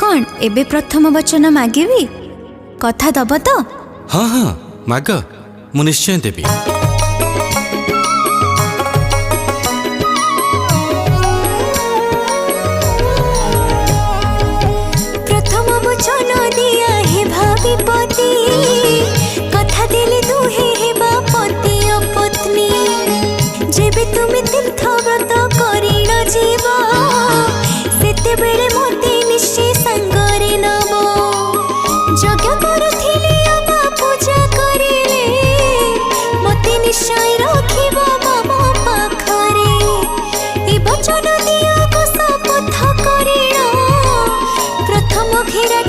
कौन एबे प्रथम वचन मागिबी कथा दब तो? हाँ हाँ माग, मु निश्चय देवी। प्रथम वचन दिया हे भाभी पति, कथा देले दुहे हेबा पति और पत्नी। जेबे तुमे तीर्थ व्रत करिण जीव, सेते बेले मोते निश्चय संगरे नब। यज्ञ करुथिले अबा पूजा करिले, मोते निश्चय रखिब मम पाखरे। ए वचन दिया को शपथ करिण, प्रथम घेरा